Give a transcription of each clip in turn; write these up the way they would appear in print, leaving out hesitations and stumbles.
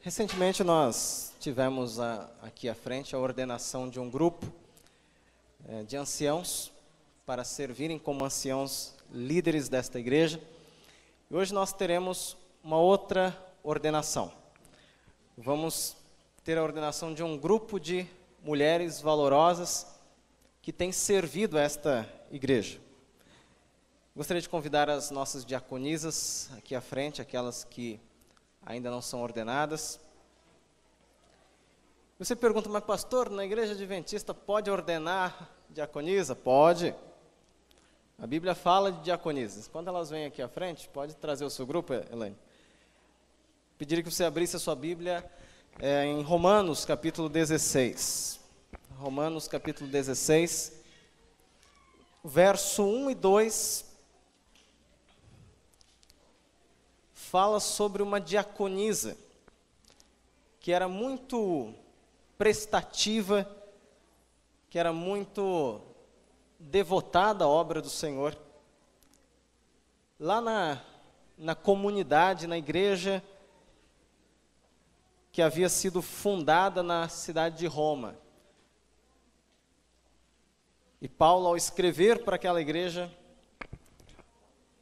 Recentemente nós tivemos aqui à frente a ordenação de um grupo de anciãos para servirem como anciãos líderes desta igreja. E hoje nós teremos uma outra ordenação. Vamos ter a ordenação de um grupo de mulheres valorosas que têm servido esta igreja. Gostaria de convidar as nossas diaconisas aqui à frente, aquelas que ainda não são ordenadas. Você pergunta, mas pastor, na igreja adventista pode ordenar diaconisa? Pode. A Bíblia fala de diaconisas. Quando elas vêm aqui à frente, pode trazer o seu grupo, Elaine. Pediria que você abrisse a sua Bíblia em Romanos, capítulo 16. Romanos, capítulo 16, verso 1 e 2, fala sobre uma diaconisa que era muito prestativa, que era muito devotada à obra do Senhor. Lá na comunidade, na igreja que havia sido fundada na cidade de Roma. E Paulo, ao escrever para aquela igreja,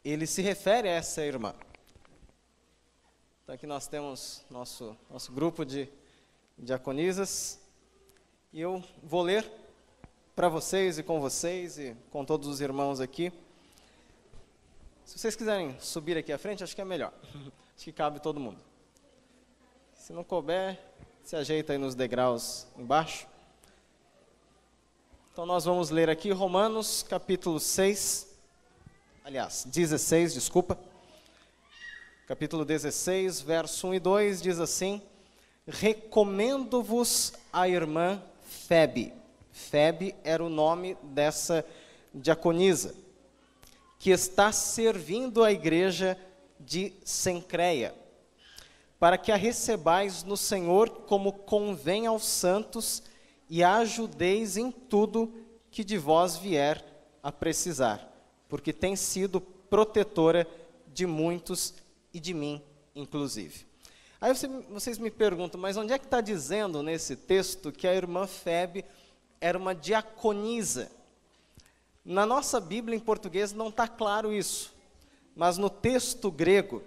ele se refere a essa irmã. Então aqui nós temos nosso grupo de diaconisas, e eu vou ler para vocês e com todos os irmãos aqui. Se vocês quiserem subir aqui à frente, acho que é melhor. Acho que cabe todo mundo. Se não couber, se ajeita aí nos degraus embaixo. Então nós vamos ler aqui Romanos capítulo 16, desculpa. Capítulo 16, verso 1 e 2 diz assim: recomendo-vos a irmã Febe. Febe era o nome dessa diaconisa, que está servindo a igreja de Cencreia, para que a recebais no Senhor como convém aos santos e a ajudeis em tudo que de vós vier a precisar, porque tem sido protetora de muitos e de mim, inclusive. Aí vocês me perguntam, mas onde é que está dizendo nesse texto que a irmã Febe era uma diaconisa? Na nossa Bíblia em português não está claro isso, mas no texto grego,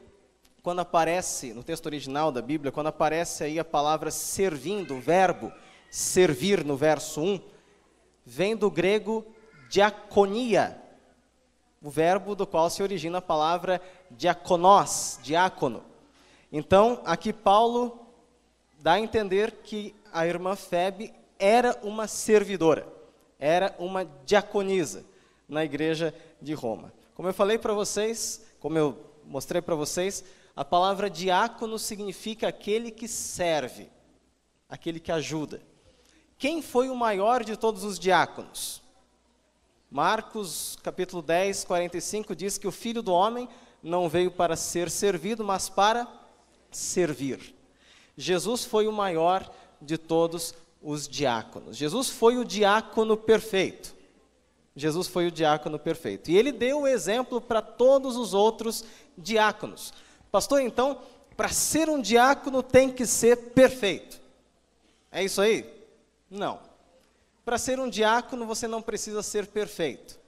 quando aparece, no texto original da Bíblia, quando aparece aí a palavra servindo, o verbo servir no verso 1, vem do grego diaconia, o verbo do qual se origina a palavra diakonós, diácono. Então, aqui Paulo dá a entender que a irmã Febe era uma servidora, era uma diaconisa na igreja de Roma. Como eu falei para vocês, como eu mostrei para vocês, a palavra diácono significa aquele que serve, aquele que ajuda. Quem foi o maior de todos os diáconos? Marcos, capítulo 10, 45, diz que o Filho do Homem não veio para ser servido, mas para servir. Jesus foi o maior de todos os diáconos. Jesus foi o diácono perfeito. Jesus foi o diácono perfeito. E ele deu o exemplo para todos os outros diáconos. Pastor, então, para ser um diácono tem que ser perfeito. É isso aí? Não. Para ser um diácono você não precisa ser perfeito.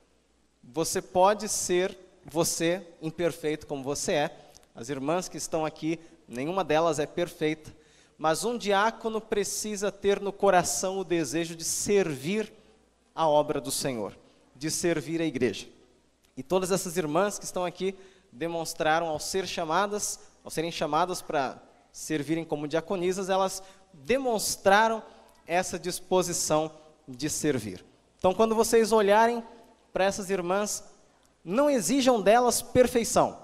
Você pode ser você imperfeito como você é. As irmãs que estão aqui, nenhuma delas é perfeita. Mas um diácono precisa ter no coração o desejo de servir a obra do Senhor, de servir a igreja. E todas essas irmãs que estão aqui demonstraram ao serem chamadas para servirem como diaconisas, elas demonstraram essa disposição de servir. Então, quando vocês olharem para essas irmãs, não exijam delas perfeição,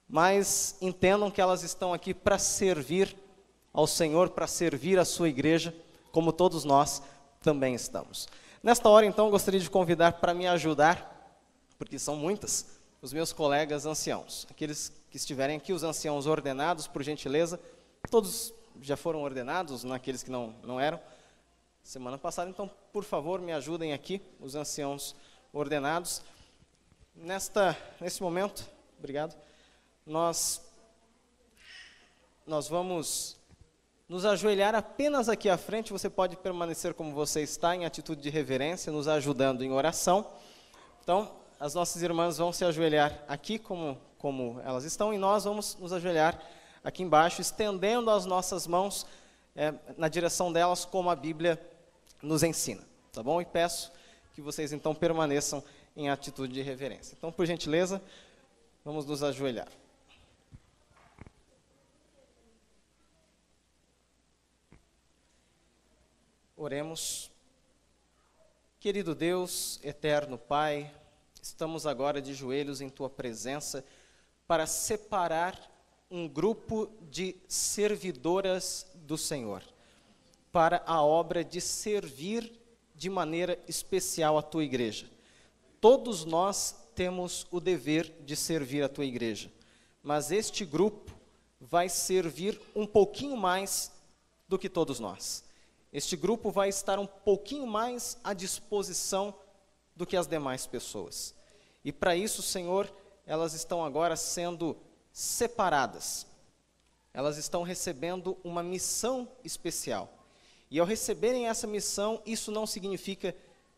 mas entendam que elas estão aqui para servir ao Senhor, para servir a sua igreja, como todos nós também estamos. Nesta hora, então, eu gostaria de convidar para me ajudar, porque são muitas, os meus colegas anciãos. Aqueles que estiverem aqui, os anciãos ordenados, por gentileza. Todos já foram ordenados, naqueles que não eram, semana passada. Então, por favor, me ajudem aqui, os anciãos ordenados. Nesse momento, obrigado, nós nós vamos nos ajoelhar apenas aqui à frente. Você pode permanecer como você está, em atitude de reverência, nos ajudando em oração. Então, as nossas irmãs vão se ajoelhar aqui como elas estão, e nós vamos nos ajoelhar aqui embaixo, estendendo as nossas mãos na direção delas, como a Bíblia nos ensina, tá bom? E peço que vocês então permaneçam em atitude de reverência. Então, por gentileza, vamos nos ajoelhar. Oremos. Querido Deus, eterno Pai, estamos agora de joelhos em Tua presença para separar um grupo de servidoras do Senhor para a obra de servir de maneira especial a Tua igreja. Todos nós temos o dever de servir a Tua igreja, mas este grupo vai servir um pouquinho mais do que todos nós. Este grupo vai estar um pouquinho mais à disposição do que as demais pessoas. E para isso, Senhor, elas estão agora sendo separadas. Elas estão recebendo uma missão especial. E ao receberem essa missão, isso não significa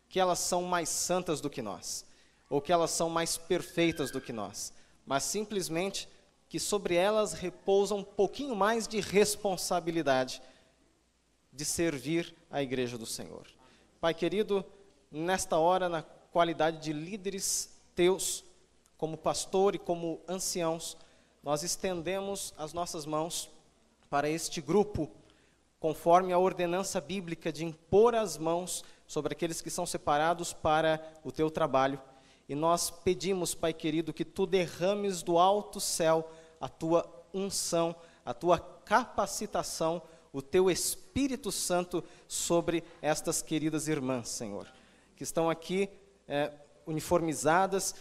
que elas são mais santas do que nós, ou que elas são mais perfeitas do que nós, mas simplesmente que sobre elas repousa um pouquinho mais de responsabilidade de servir a igreja do Senhor. Pai querido, nesta hora, na qualidade de líderes teus, como pastor e como anciãos, nós estendemos as nossas mãos para este grupo, conforme a ordenança bíblica de impor as mãos sobre aqueles que são separados para o teu trabalho. E nós pedimos, Pai querido, que tu derrames do alto céu a tua unção, a tua capacitação, o teu Espírito Santo sobre estas queridas irmãs, Senhor, que estão aqui uniformizadas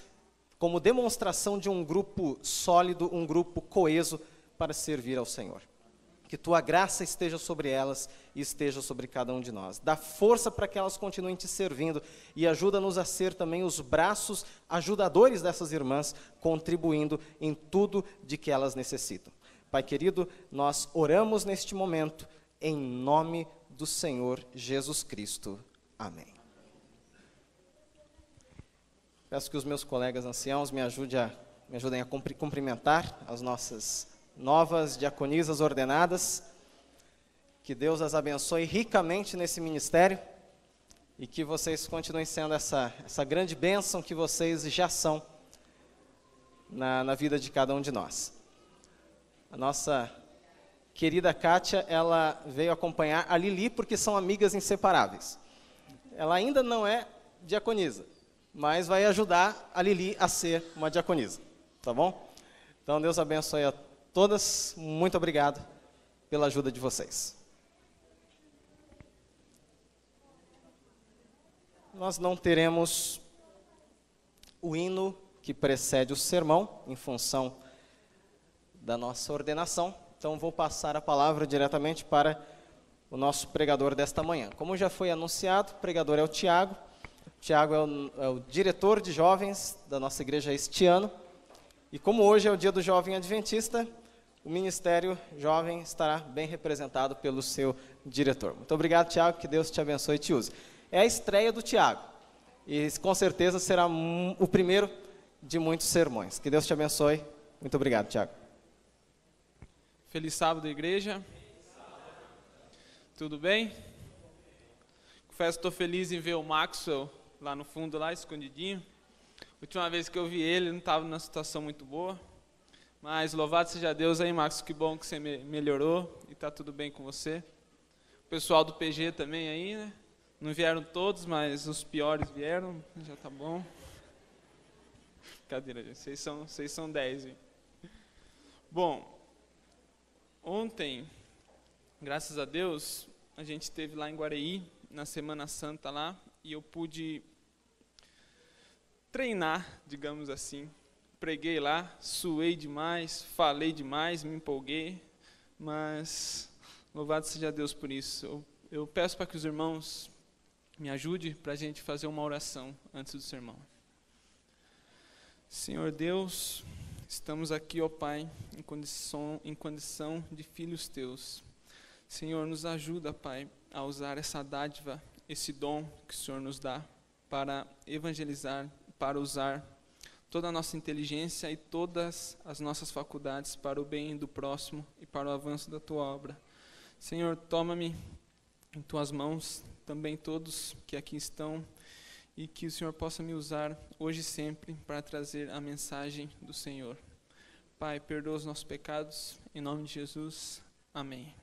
como demonstração de um grupo sólido, um grupo coeso para servir ao Senhor. Que tua graça esteja sobre elas e esteja sobre cada um de nós. Dá força para que elas continuem te servindo e ajuda-nos a ser também os braços ajudadores dessas irmãs, contribuindo em tudo de que elas necessitam. Pai querido, nós oramos neste momento em nome do Senhor Jesus Cristo. Amém. Peço que os meus colegas anciãos me ajudem a cumprimentar as nossas novas diaconisas ordenadas. Que Deus as abençoe ricamente nesse ministério e que vocês continuem sendo essa grande bênção que vocês já são na vida de cada um de nós. A nossa querida Kátia, ela veio acompanhar a Lili porque são amigas inseparáveis. Ela ainda não é diaconisa, mas vai ajudar a Lili a ser uma diaconisa, tá bom? Então Deus abençoe a todas, muito obrigado pela ajuda de vocês. Nós não teremos o hino que precede o sermão, em função da nossa ordenação, então vou passar a palavra diretamente para o nosso pregador desta manhã. Como já foi anunciado, o pregador é o Tiago. Tiago é o diretor de jovens da nossa igreja este ano, e como hoje é o dia do jovem adventista, o Ministério Jovem estará bem representado pelo seu diretor. Muito obrigado, Tiago, que Deus te abençoe e te use. É a estreia do Tiago, e com certeza será o primeiro de muitos sermões. Que Deus te abençoe. Muito obrigado, Tiago. Feliz sábado, igreja. Tudo bem? Confesso que estou feliz em ver o Maxwell lá no fundo, lá escondidinho. Última vez que eu vi ele não estava numa situação muito boa. Mas louvado seja Deus aí, Maxwell, que bom que você melhorou e está tudo bem com você. O pessoal do PG também aí, né? Não vieram todos, mas os piores vieram, já tá bom. Brincadeira, gente, vocês são 10, hein? Bom, ontem, graças a Deus, a gente esteve lá em Guareí, na Semana Santa lá, e eu pude treinar, digamos assim. Preguei lá, suei demais, falei demais, me empolguei, mas louvado seja Deus por isso. Eu peço para que os irmãos me ajudem para a gente fazer uma oração antes do sermão. Senhor Deus, estamos aqui, ó Pai, em condição de filhos teus. Senhor, nos ajuda, Pai, a usar essa dádiva, esse dom que o Senhor nos dá para evangelizar, para usar toda a nossa inteligência e todas as nossas faculdades para o bem do próximo e para o avanço da tua obra. Senhor, toma-me em tuas mãos, também todos que aqui estão, e que o Senhor possa me usar hoje e sempre para trazer a mensagem do Senhor. Pai, perdoa os nossos pecados, em nome de Jesus, amém.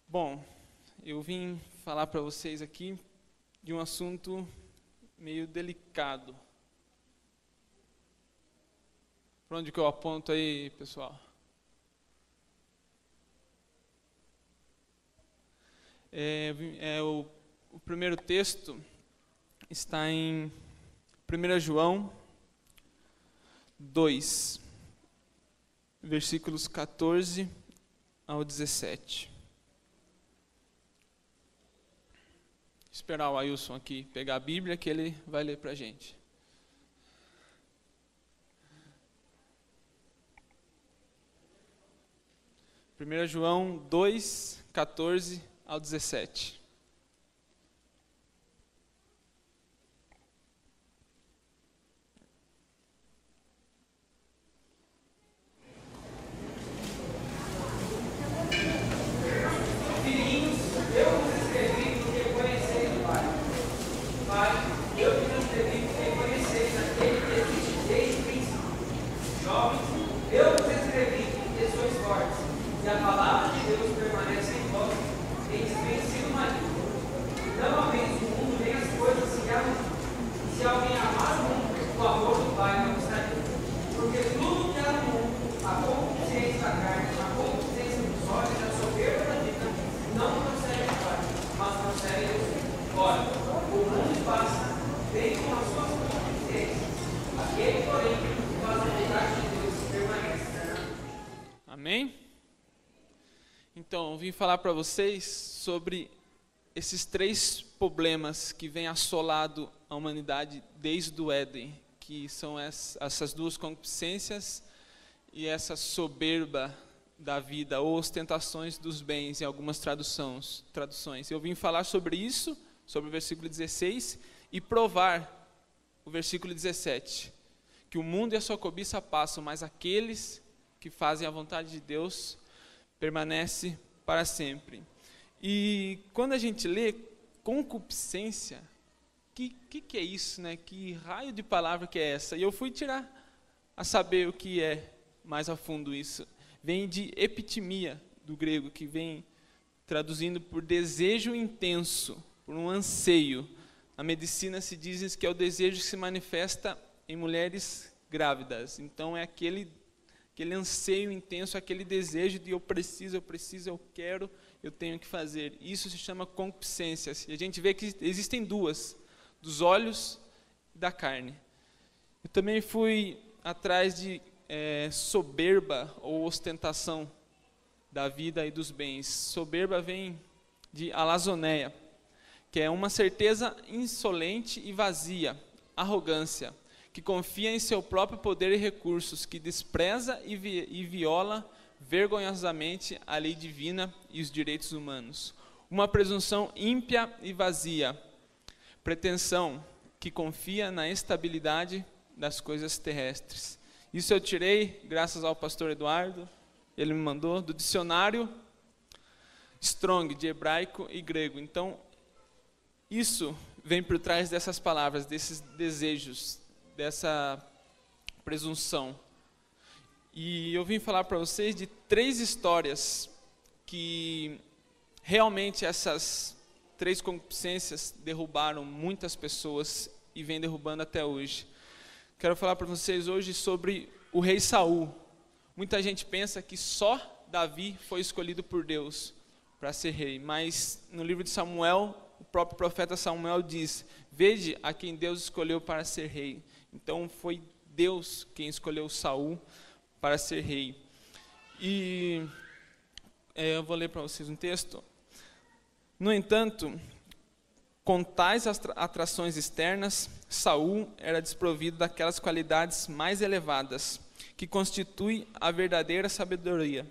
Bom, eu vim falar para vocês aqui de um assunto meio delicado. Para onde que eu aponto aí, pessoal? O primeiro texto está em 1 João 2, versículos 14 ao 17. Esperar o Ailson aqui pegar a Bíblia que ele vai ler para a gente. Primeira João 2, 14 ao 17. Amém? Então, eu vim falar para vocês sobre esses 3 problemas que vêm assolado a humanidade desde o Éden, que são essas 2 concupiscências e essa soberba da vida, ou ostentações dos bens, em algumas traduções. Eu vim falar sobre isso, sobre o versículo 16, e provar o versículo 17, que o mundo e a sua cobiça passam, mas aqueles que fazem a vontade de Deus permanece para sempre. E quando a gente lê concupiscência, que é isso, né? Que raio de palavra que é essa? E eu fui tirar a saber o que é mais a fundo isso. Vem de epitimia, do grego, que vem traduzindo por desejo intenso, por um anseio. Na medicina se diz que é o desejo que se manifesta em mulheres grávidas. Então é aquele anseio intenso, aquele desejo de eu preciso, eu quero, eu tenho que fazer. Isso se chama concupiscência. E a gente vê que existem 2, dos olhos e da carne. Eu também fui atrás de soberba ou ostentação da vida e dos bens. Soberba vem de alazoneia, que é uma certeza insolente e vazia, arrogância, que confia em seu próprio poder e recursos, que despreza e viola vergonhosamente a lei divina e os direitos humanos. Uma presunção ímpia e vazia, pretensão que confia na estabilidade das coisas terrestres. Isso eu tirei, graças ao pastor Eduardo, ele me mandou, do dicionário Strong, de hebraico e grego. Então, isso vem por trás dessas palavras, desses desejos, dessa presunção. E eu vim falar para vocês de 3 histórias que realmente essas 3 concupiscências derrubaram muitas pessoas e vem derrubando até hoje. Quero falar para vocês hoje sobre o rei Saul. Muita gente pensa que só Davi foi escolhido por Deus para ser rei, mas no livro de Samuel, o próprio profeta Samuel diz: vede a quem Deus escolheu para ser rei. Então foi Deus quem escolheu Saul para ser rei. E eu vou ler para vocês um texto. No entanto, com tais atrações externas, Saul era desprovido daquelas qualidades mais elevadas, que constituem a verdadeira sabedoria.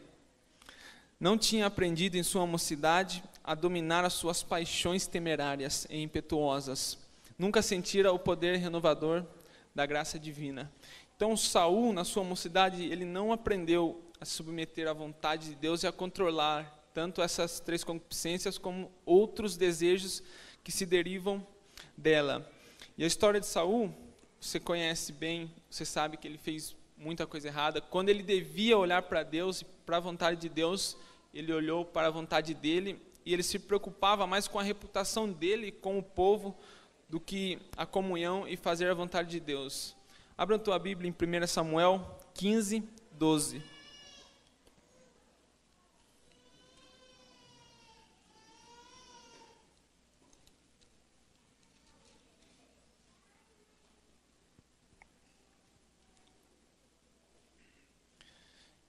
Não tinha aprendido em sua mocidade a dominar as suas paixões temerárias e impetuosas. Nunca sentira o poder renovador da graça divina. Então Saul, na sua mocidade, ele não aprendeu a se submeter à vontade de Deus e a controlar tanto essas 3 concupiscências como outros desejos que se derivam dela. E a história de Saul, você conhece bem, você sabe que ele fez muita coisa errada. Quando ele devia olhar para Deus e para a vontade de Deus, ele olhou para a vontade dele e ele se preocupava mais com a reputação dele com o povo do que a comunhão e fazer a vontade de Deus. Abra a tua Bíblia em 1 Samuel 15, 12.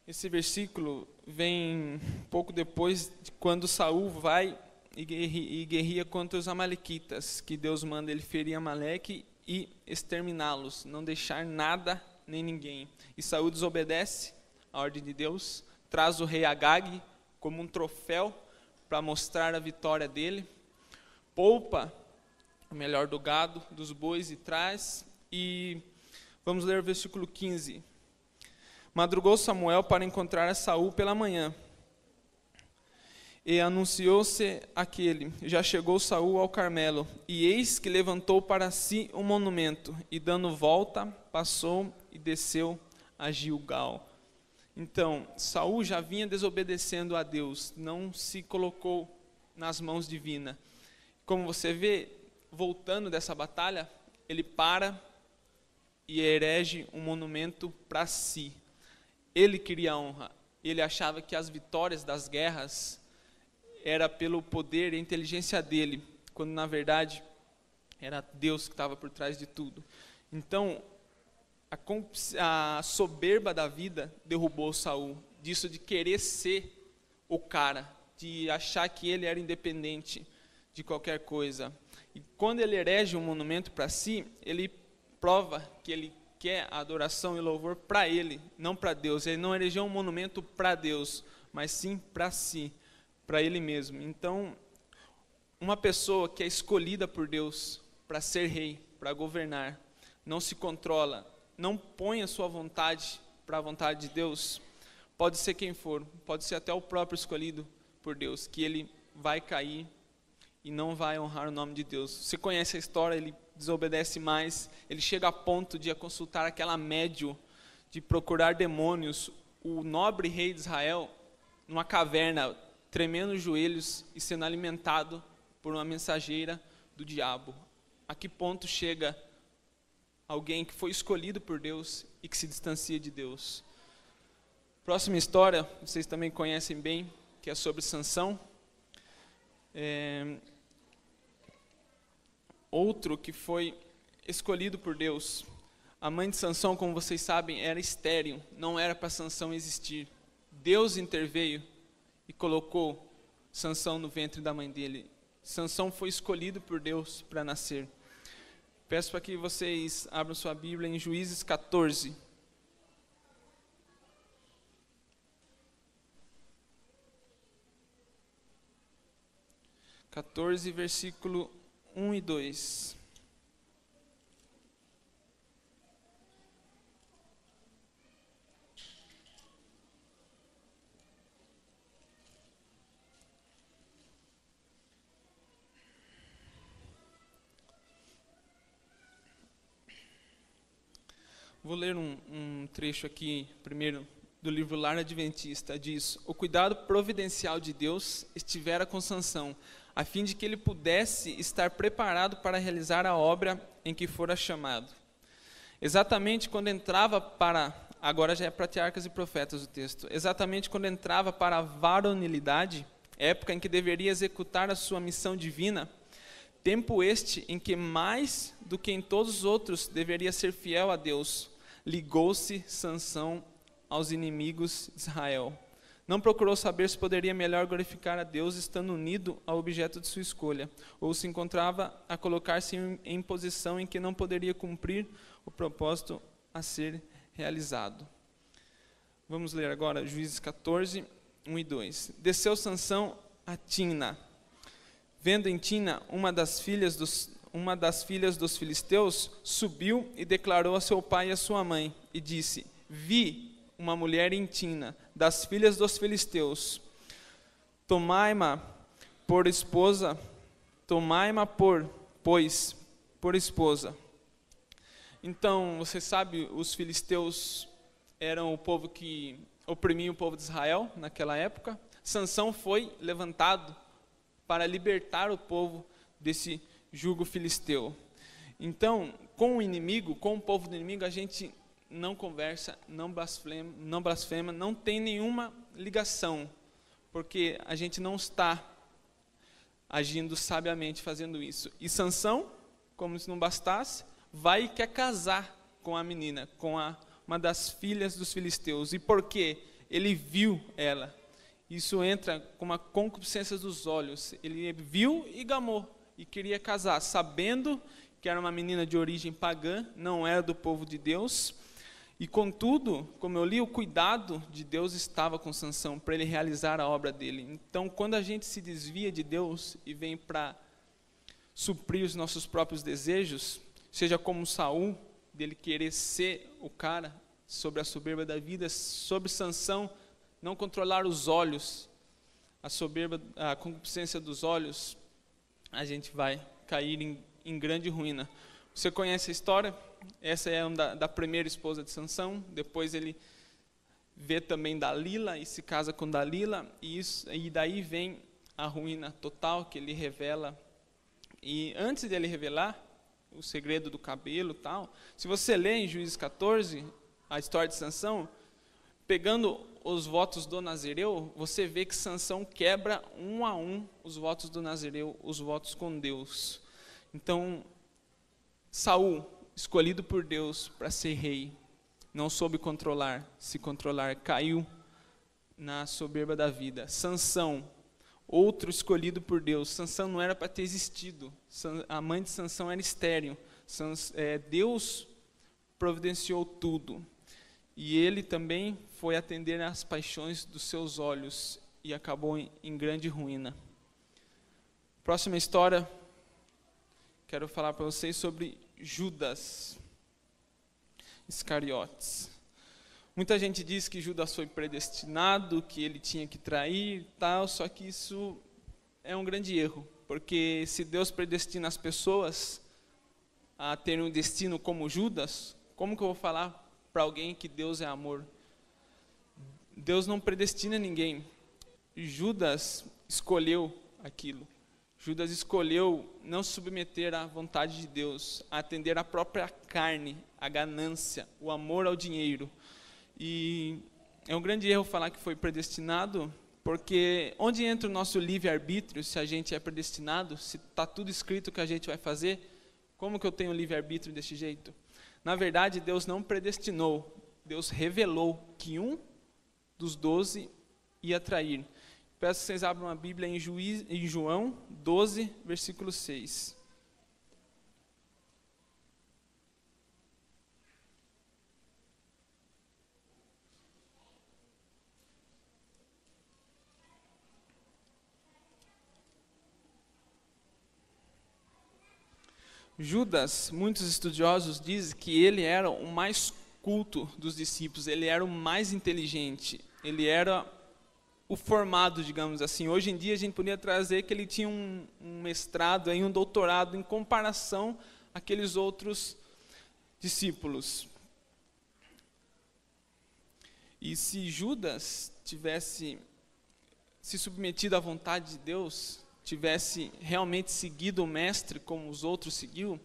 Esse versículo vem pouco depois de quando Saul vai e guerreia contra os amalequitas, que Deus manda ele ferir Amaleque e exterminá-los, não deixar nada nem ninguém. E Saul desobedece a ordem de Deus, traz o rei Agag como um troféu para mostrar a vitória dele, poupa o melhor do gado, dos bois e traz. E vamos ler o versículo 15. Madrugou Samuel para encontrar a Saul pela manhã. E anunciou-se aquele, já chegou Saul ao Carmelo, e eis que levantou para si um monumento, e dando volta, passou e desceu a Gilgal. Então, Saul já vinha desobedecendo a Deus, não se colocou nas mãos divinas. Como você vê, voltando dessa batalha, ele para e erege um monumento para si. Ele queria honra, ele achava que as vitórias das guerras era pelo poder e inteligência dele, quando na verdade era Deus que estava por trás de tudo. Então, a soberba da vida derrubou Saul, disso de querer ser o cara, de achar que ele era independente de qualquer coisa. E quando ele erege um monumento para si, ele prova que ele quer a adoração e louvor para ele, não para Deus. Ele não elegeu um monumento para Deus, mas sim para si, para ele mesmo. Então, uma pessoa que é escolhida por Deus para ser rei, para governar, não se controla, não põe a sua vontade para a vontade de Deus, pode ser quem for, pode ser até o próprio escolhido por Deus, que ele vai cair e não vai honrar o nome de Deus. Você conhece a história, ele desobedece mais, ele chega a ponto de consultar aquela médium, de procurar demônios, o nobre rei de Israel, numa caverna, tremendo os joelhos e sendo alimentado por uma mensageira do diabo. A que ponto chega alguém que foi escolhido por Deus e que se distancia de Deus? Próxima história, vocês também conhecem bem, que é sobre Sansão. Outro que foi escolhido por Deus. A mãe de Sansão, como vocês sabem, era estéril, não era para Sansão existir. Deus interveio e colocou Sansão no ventre da mãe dele. Sansão foi escolhido por Deus para nascer. Peço para que vocês abram sua Bíblia em Juízes 14. Versículo 1 e 2. Vou ler um trecho aqui, primeiro, do livro Lar Adventista. Diz: o cuidado providencial de Deus estivera com Sansão, a fim de que ele pudesse estar preparado para realizar a obra em que fora chamado. Exatamente quando entrava para, agora já é patriarcas e profetas o texto, exatamente quando entrava para a varonilidade, época em que deveria executar a sua missão divina, tempo este em que mais do que em todos os outros deveria ser fiel a Deus, ligou-se Sansão aos inimigos de Israel. Não procurou saber se poderia melhor glorificar a Deus estando unido ao objeto de sua escolha, ou se encontrava a colocar-se em posição em que não poderia cumprir o propósito a ser realizado. Vamos ler agora Juízes 14, 1 e 2. Desceu Sansão a Timna. Vendo em Timna uma das filhas dos filisteus, subiu e declarou a seu pai e a sua mãe, e disse: Vi uma mulher em Timna, das filhas dos filisteus. Tomai-ma por esposa, pois, por esposa. Então, você sabe, os filisteus eram o povo que oprimia o povo de Israel naquela época. Sansão foi levantado para libertar o povo desse jugo filisteu. Então, com o inimigo, com o povo do inimigo, a gente não conversa, não blasfema, não tem nenhuma ligação, porque a gente não está agindo sabiamente fazendo isso. E Sansão, como se não bastasse, vai e quer casar com a menina, com uma das filhas dos filisteus. E por quê? Ele viu ela. Isso entra com uma concupiscência dos olhos. Ele viu e gamou, e queria casar, sabendo que era uma menina de origem pagã, não era do povo de Deus. E contudo, como eu li, o cuidado de Deus estava com Sansão para ele realizar a obra dele. Então, quando a gente se desvia de Deus e vem para suprir os nossos próprios desejos, seja como Saul, dele querer ser o cara sobre a soberba da vida, sobre Sansão, não controlar os olhos, a concupiscência dos olhos, a gente vai cair em grande ruína. Você conhece a história? Essa é da primeira esposa de Sansão. Depois ele vê também Dalila e se casa com Dalila, e daí vem a ruína total que ele revela. E antes de ele revelar o segredo do cabelo e tal, se você lê em Juízes 14 a história de Sansão, pegando os votos do Nazireu, você vê que Sansão quebra um a um os votos do Nazireu, os votos com Deus. Então, Saul, escolhido por Deus para ser rei, não soube se controlar, caiu na soberba da vida. Sansão, outro escolhido por Deus. Sansão não era para ter existido. A mãe de Sansão era estéril. Deus providenciou tudo. E ele também foi atender às paixões dos seus olhos e acabou em grande ruína. Próxima história, quero falar para vocês sobre Judas Iscariotes. Muita gente diz que Judas foi predestinado, que ele tinha que trair e tal, só que isso é um grande erro, porque se Deus predestina as pessoas a terem um destino como Judas, como que eu vou falar para alguém que Deus é amor? Deus não predestina ninguém. Judas escolheu aquilo. Judas escolheu não se submeter à vontade de Deus, a atender à própria carne, à ganância, o amor ao dinheiro. E é um grande erro falar que foi predestinado, porque onde entra o nosso livre-arbítrio, se a gente é predestinado, se está tudo escrito que a gente vai fazer, como que eu tenho livre-arbítrio desse jeito? Na verdade, Deus não predestinou, Deus revelou que um dos 12 ia trair. Peço que vocês abram a Bíblia em João 12, versículo 6. Judas, muitos estudiosos dizem que ele era o mais culto dos discípulos, ele era o mais inteligente, ele era o formado, digamos assim. Hoje em dia a gente poderia trazer que ele tinha um mestrado, um doutorado em comparação àqueles outros discípulos. E se Judas tivesse se submetido à vontade de Deus, tivesse realmente seguido o mestre como os outros seguiu,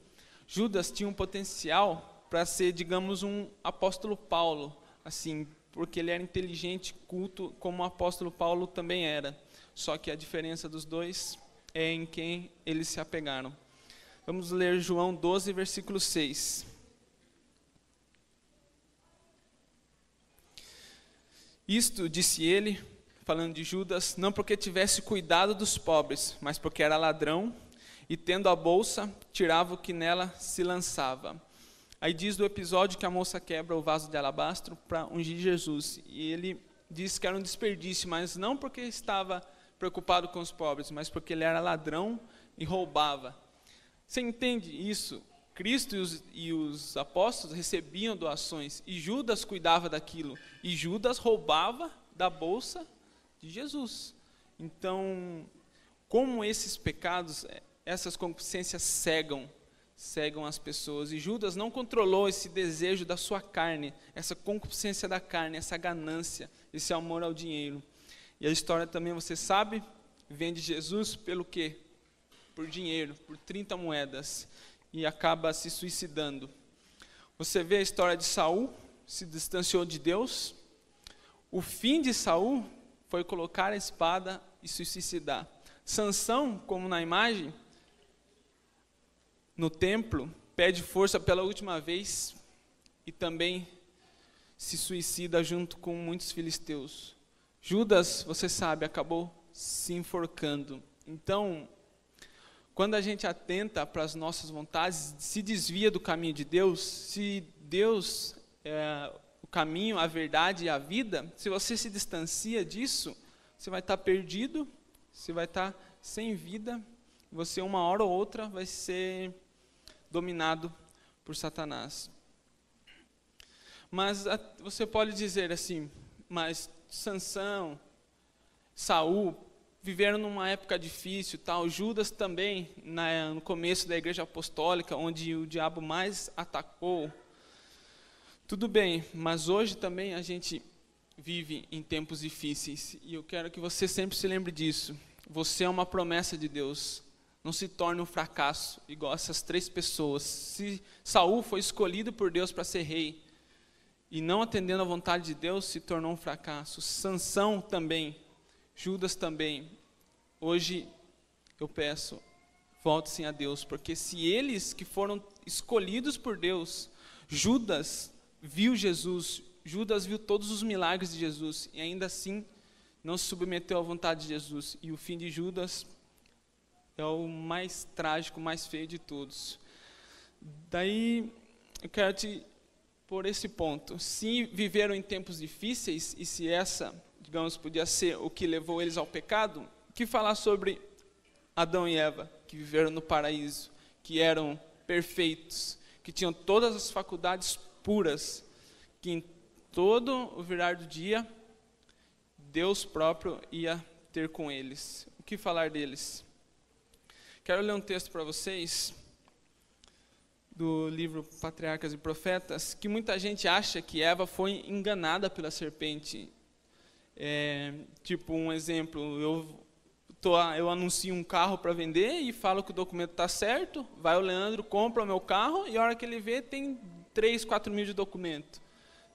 Judas tinha um potencial para ser, digamos, um apóstolo Paulo, assim, porque ele era inteligente, culto, como o apóstolo Paulo também era. Só que a diferença dos dois é em quem eles se apegaram. Vamos ler João 12, versículo 6. Isto disse ele falando de Judas, não porque tivesse cuidado dos pobres, mas porque era ladrão, e tendo a bolsa, tirava o que nela se lançava. Aí diz do episódio que a moça quebra o vaso de alabastro para ungir Jesus, e ele diz que era um desperdício, mas não porque estava preocupado com os pobres, mas porque ele era ladrão e roubava. Você entende isso? Cristo e os apóstolos recebiam doações, e Judas cuidava daquilo, e Judas roubava da bolsa de Jesus. Então, como esses pecados, essas concupiscências cegam as pessoas, e Judas não controlou esse desejo da sua carne, essa concupiscência da carne, essa ganância, esse amor ao dinheiro. E a história também, você sabe, vende Jesus pelo quê? Por dinheiro, por 30 moedas, e acaba se suicidando. Você vê a história de Saul, se distanciou de Deus. O fim de Saul foi colocar a espada e se suicidar. Sansão, como na imagem, no templo, pede força pela última vez e também se suicida junto com muitos filisteus. Judas, você sabe, acabou se enforcando. Então, quando a gente atenta para as nossas vontades, se desvia do caminho de Deus, se Deus é o caminho, a verdade e a vida, se você se distancia disso, você vai estar perdido, você vai estar sem vida, você uma hora ou outra vai ser dominado por Satanás. Mas você pode dizer assim, mas Sansão, Saul, viveram numa época difícil, tal. Judas também, no começo da igreja apostólica, onde o diabo mais atacou. Tudo bem, mas hoje também a gente vive em tempos difíceis, e eu quero que você sempre se lembre disso. Você é uma promessa de Deus. Não se torne um fracasso, igual essas 3 pessoas. Se Saul foi escolhido por Deus para ser rei, e não atendendo à vontade de Deus, se tornou um fracasso. Sansão também, Judas também. Hoje eu peço, volte-se a Deus, porque se eles que foram escolhidos por Deus, Judas viu Jesus, Judas viu todos os milagres de Jesus, e ainda assim não se submeteu à vontade de Jesus, e o fim de Judas é o mais trágico, mais feio de todos. Daí eu quero te pôr esse ponto. Se viveram em tempos difíceis, e se essa, digamos, podia ser o que levou eles ao pecado, o que falar sobre Adão e Eva, que viveram no paraíso, que eram perfeitos, que tinham todas as faculdades puras, que em todo o virar do dia, Deus próprio ia ter com eles. O que falar deles? Quero ler um texto para vocês, do livro Patriarcas e Profetas, que muita gente acha que Eva foi enganada pela serpente. Tipo um exemplo, eu anuncio um carro para vender e falo que o documento está certo, vai o Leandro, compra o meu carro, e a hora que ele vê tem 3, 4 mil de documento.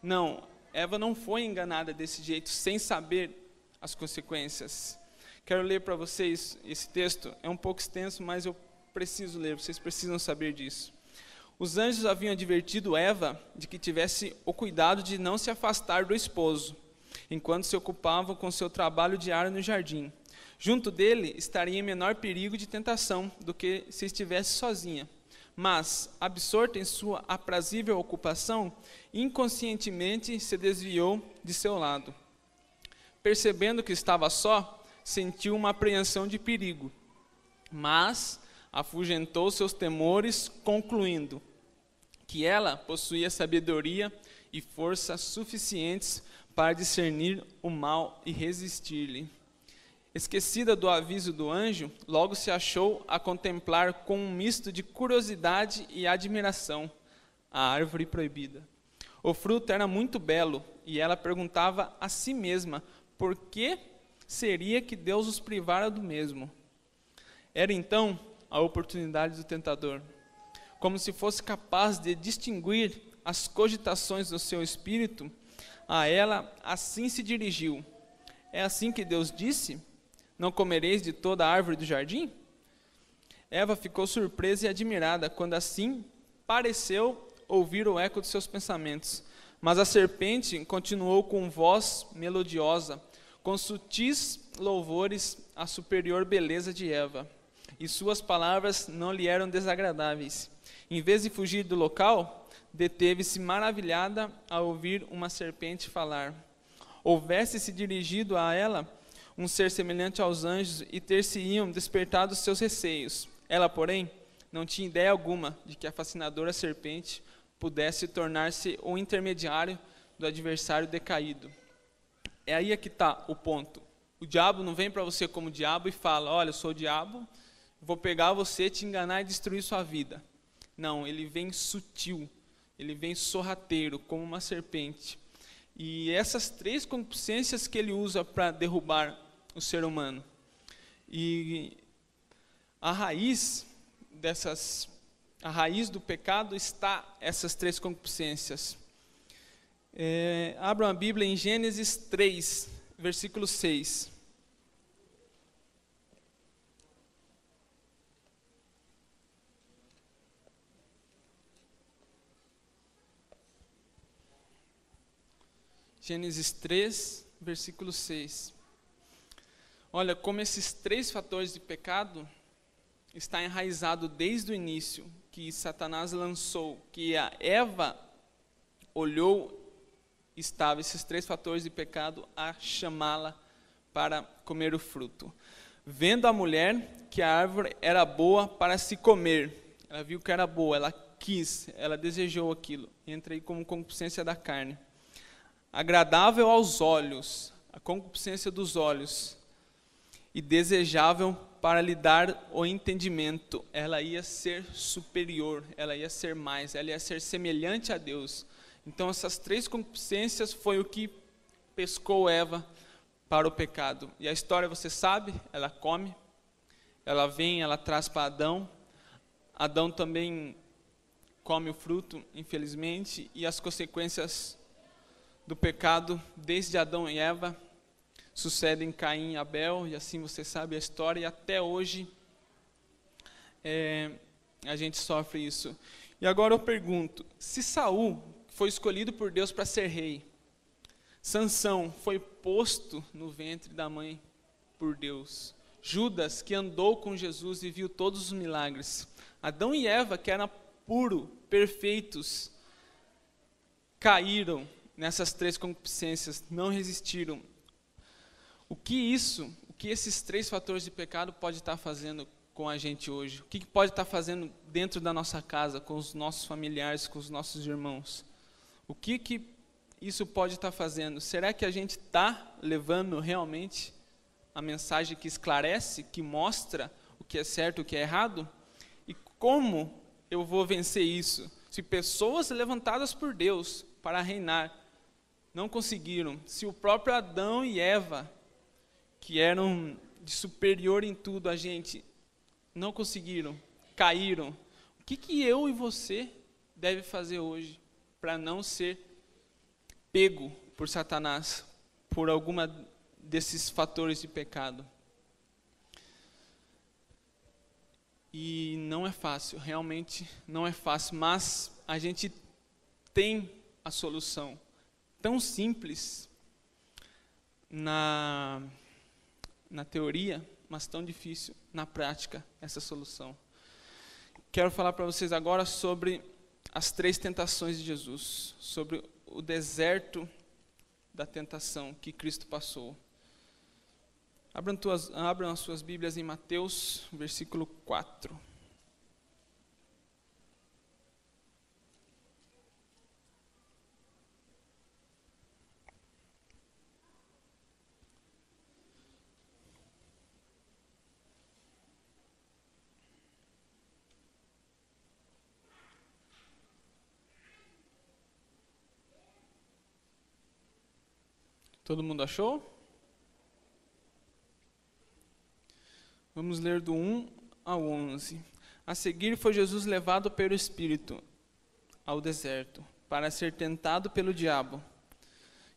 Não, Eva não foi enganada desse jeito, sem saber as consequências. Quero ler para vocês esse texto, é um pouco extenso, mas eu preciso ler, vocês precisam saber disso. Os anjos haviam advertido Eva de que tivesse o cuidado de não se afastar do esposo, enquanto se ocupavam com seu trabalho diário no jardim. Junto dele estaria em menor perigo de tentação do que se estivesse sozinha. Mas, absorta em sua aprazível ocupação, inconscientemente se desviou de seu lado. Percebendo que estava só, sentiu uma apreensão de perigo, mas afugentou seus temores, concluindo que ela possuía sabedoria e força suficientes para discernir o mal e resistir-lhe. Esquecida do aviso do anjo, logo se achou a contemplar com um misto de curiosidade e admiração a árvore proibida. O fruto era muito belo, e ela perguntava a si mesma por que seria que Deus os privara do mesmo. Era então a oportunidade do tentador. Como se fosse capaz de distinguir as cogitações do seu espírito, a ela assim se dirigiu. É assim que Deus disse? Não comereis de toda a árvore do jardim? Eva ficou surpresa e admirada quando assim pareceu ouvir o eco de seus pensamentos. Mas a serpente continuou com voz melodiosa: com sutis louvores à superior beleza de Eva, e suas palavras não lhe eram desagradáveis. Em vez de fugir do local, deteve-se maravilhada ao ouvir uma serpente falar. Houvesse-se dirigido a ela um ser semelhante aos anjos e ter-se-iam despertado os seus receios. Ela, porém, não tinha ideia alguma de que a fascinadora serpente pudesse tornar-se o intermediário do adversário decaído. É aí que está o ponto. O diabo não vem para você como diabo e fala, olha, eu sou o diabo, vou pegar você, te enganar e destruir sua vida. Não, ele vem sutil, ele vem sorrateiro, como uma serpente. E essas 3 concupiscências que ele usa para derrubar o ser humano. E a raiz do pecado está essas 3 concupiscências. Abram a Bíblia em Gênesis 3, versículo 6. Gênesis 3, versículo 6. Olha, como esses 3 fatores de pecado está enraizado desde o início, que Satanás lançou, que a Eva olhou, estava esses 3 fatores de pecado a chamá-la para comer o fruto. Vendo a mulher que a árvore era boa para se comer, ela viu que era boa, ela quis, ela desejou aquilo, entra aí como concupiscência da carne. Agradável aos olhos, a concupiscência dos olhos, e desejável para lhe dar o entendimento. Ela ia ser superior, ela ia ser mais, ela ia ser semelhante a Deus. Então essas 3 concupiscências foi o que pescou Eva para o pecado. E a história você sabe, ela come, ela vem, ela traz para Adão. Adão também come o fruto, infelizmente, e as consequências do pecado, desde Adão e Eva, sucedem Caim e Abel, e assim você sabe a história, e até hoje a gente sofre isso. E agora eu pergunto, se Saul foi escolhido por Deus para ser rei, Sansão foi posto no ventre da mãe por Deus, Judas, que andou com Jesus e viu todos os milagres, Adão e Eva, que eram puros, perfeitos, caíram nessas 3 concupiscências, não resistiram. O que esses 3 fatores de pecado pode estar fazendo com a gente hoje? O que pode estar fazendo dentro da nossa casa, com os nossos familiares, com os nossos irmãos? O que isso pode estar fazendo? Será que a gente está levando realmente a mensagem que esclarece, que mostra o que é certo e o que é errado? E como eu vou vencer isso? Se pessoas levantadas por Deus para reinar não conseguiram, se o próprio Adão e Eva, que eram de superior em tudo a gente, não conseguiram, caíram, o que eu e você deve fazer hoje para não ser pego por Satanás, por alguma desses fatores de pecado? E não é fácil, realmente não é fácil, mas a gente tem a solução, tão simples na teoria, mas tão difícil na prática, essa solução. Quero falar para vocês agora sobre as 3 tentações de Jesus, sobre o deserto da tentação que Cristo passou. Abram as suas Bíblias em Mateus, versículo 4. Todo mundo achou? Vamos ler do 1 ao 11. A seguir foi Jesus levado pelo Espírito ao deserto, para ser tentado pelo diabo.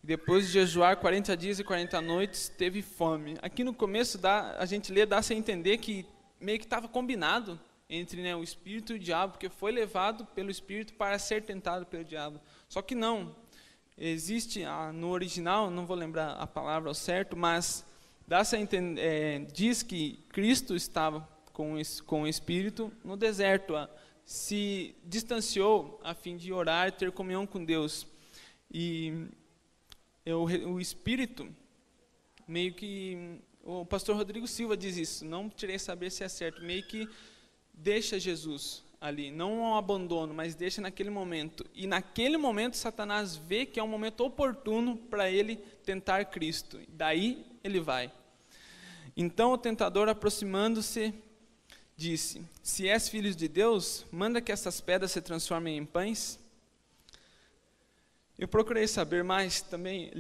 E depois de jejuar 40 dias e 40 noites, teve fome. Aqui no começo a gente dá-se a entender que meio que estava combinado entre o Espírito e o diabo, porque foi levado pelo Espírito para ser tentado pelo diabo. Só que não. existe no original, não vou lembrar a palavra ao certo, mas diz que Cristo estava com o Espírito no deserto, se distanciou a fim de orar e ter comunhão com Deus. E o Espírito, meio que, o pastor Rodrigo Silva diz isso, não tirei saber se é certo, meio que deixa Jesus ali, não o abandono, mas deixa naquele momento. E naquele momento Satanás vê que é um momento oportuno para ele tentar Cristo. Daí ele vai. Então o tentador, aproximando-se, disse: se és filho de Deus, manda que essas pedras se transformem em pães. Eu procurei saber mais também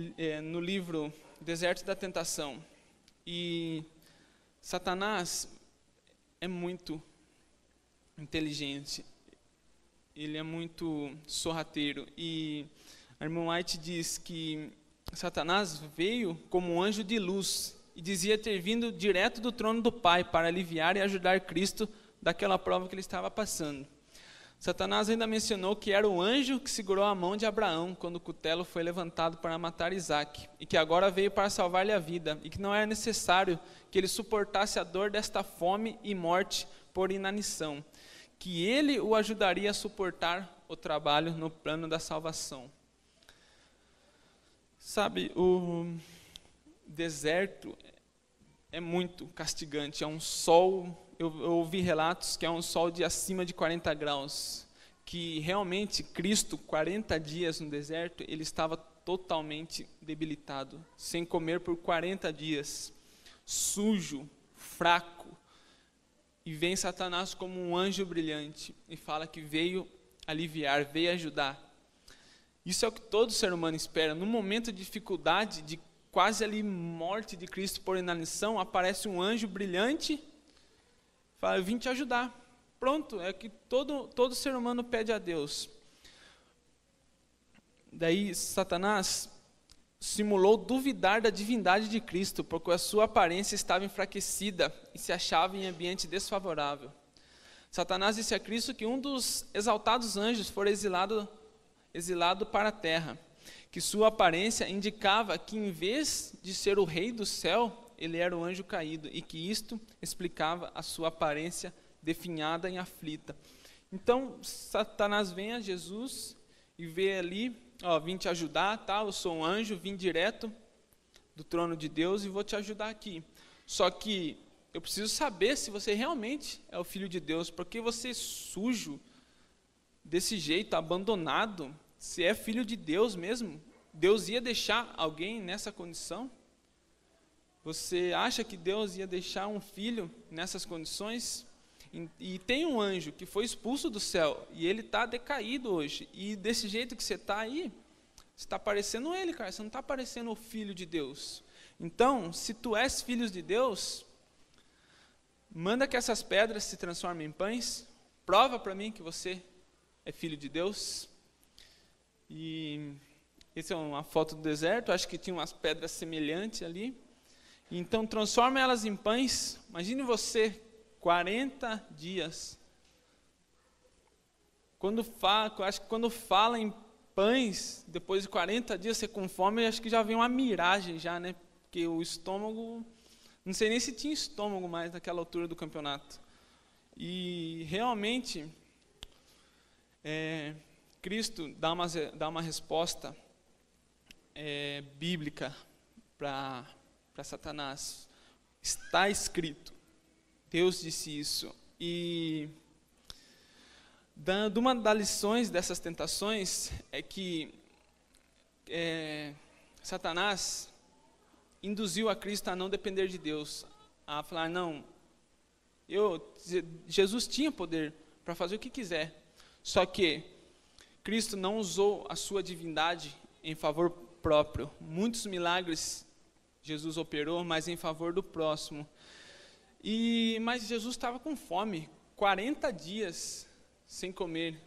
no livro Deserto da Tentação. E Satanás é muito inteligente, ele é muito sorrateiro, e a irmã White diz que Satanás veio como um anjo de luz e dizia ter vindo direto do trono do Pai para aliviar e ajudar Cristo daquela prova que ele estava passando. Satanás ainda mencionou que era o anjo que segurou a mão de Abraão quando o cutelo foi levantado para matar Isaque, e que agora veio para salvar-lhe a vida, e que não era necessário que ele suportasse a dor desta fome e morte por inanição, que ele o ajudaria a suportar o trabalho no plano da salvação. Sabe, o deserto é muito castigante, é um sol, eu ouvi relatos que é um sol de acima de 40 graus, que realmente Cristo, 40 dias no deserto, ele estava totalmente debilitado, sem comer por 40 dias, sujo, fraco. E vem Satanás como um anjo brilhante e fala que veio aliviar, veio ajudar. Isso é o que todo ser humano espera. No momento de dificuldade, de quase ali morte de Cristo por inanição, aparece um anjo brilhante, fala: eu vim te ajudar. Pronto, é o que todo ser humano pede a Deus. Daí Satanás simulou duvidar da divindade de Cristo, porque a sua aparência estava enfraquecida e se achava em ambiente desfavorável. Satanás disse a Cristo que um dos exaltados anjos fora exilado para a terra, que sua aparência indicava que, em vez de ser o rei do céu, ele era o anjo caído, e que isto explicava a sua aparência definhada e aflita. Então Satanás vem a Jesus e vê ali: vim te ajudar, tá? Eu sou um anjo, vim direto do trono de Deus e vou te ajudar aqui. Só que eu preciso saber se você realmente é o Filho de Deus, porque você sujo, desse jeito, abandonado, se é Filho de Deus mesmo, Deus ia deixar alguém nessa condição? Você acha que Deus ia deixar um filho nessas condições? E tem um anjo que foi expulso do céu, e ele está decaído hoje, e desse jeito que você está aí, você está parecendo ele, cara, você não está parecendo o Filho de Deus. Então, se tu és filho de Deus, manda que essas pedras se transformem em pães, prova para mim que você é filho de Deus. E essa é uma foto do deserto, acho que tinha umas pedras semelhantes ali. Então, transforma elas em pães. Imagine você, 40 dias. Acho que quando fala em pães, depois de 40 dias você com fome, acho que já vem uma miragem já, né? Porque o estômago, não sei nem se tinha estômago mais naquela altura do campeonato. E realmente, Cristo dá uma resposta bíblica para Satanás. Está escrito. Deus disse isso. E uma das lições dessas tentações é que Satanás induziu a Cristo a não depender de Deus, a falar: não, Jesus tinha poder para fazer o que quiser, só que Cristo não usou a sua divindade em favor próprio. Muitos milagres Jesus operou, mas em favor do próximo. Mas Jesus estava com fome, 40 dias sem comer.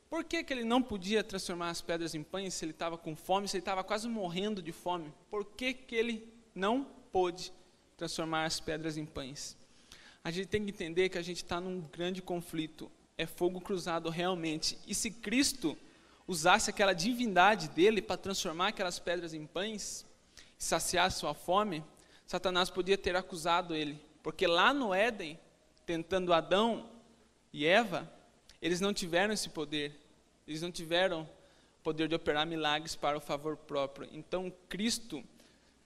Por que ele não podia transformar as pedras em pães se ele estava com fome, se ele estava quase morrendo de fome? Por que ele não pôde transformar as pedras em pães? A gente tem que entender que a gente está num grande conflito, é fogo cruzado realmente. E se Cristo, usasse aquela divindade dele para transformar aquelas pedras em pães, e saciar sua fome, Satanás podia ter acusado ele, porque lá no Éden, tentando Adão e Eva, eles não tiveram esse poder, eles não tiveram o poder de operar milagres para o favor próprio. Então Cristo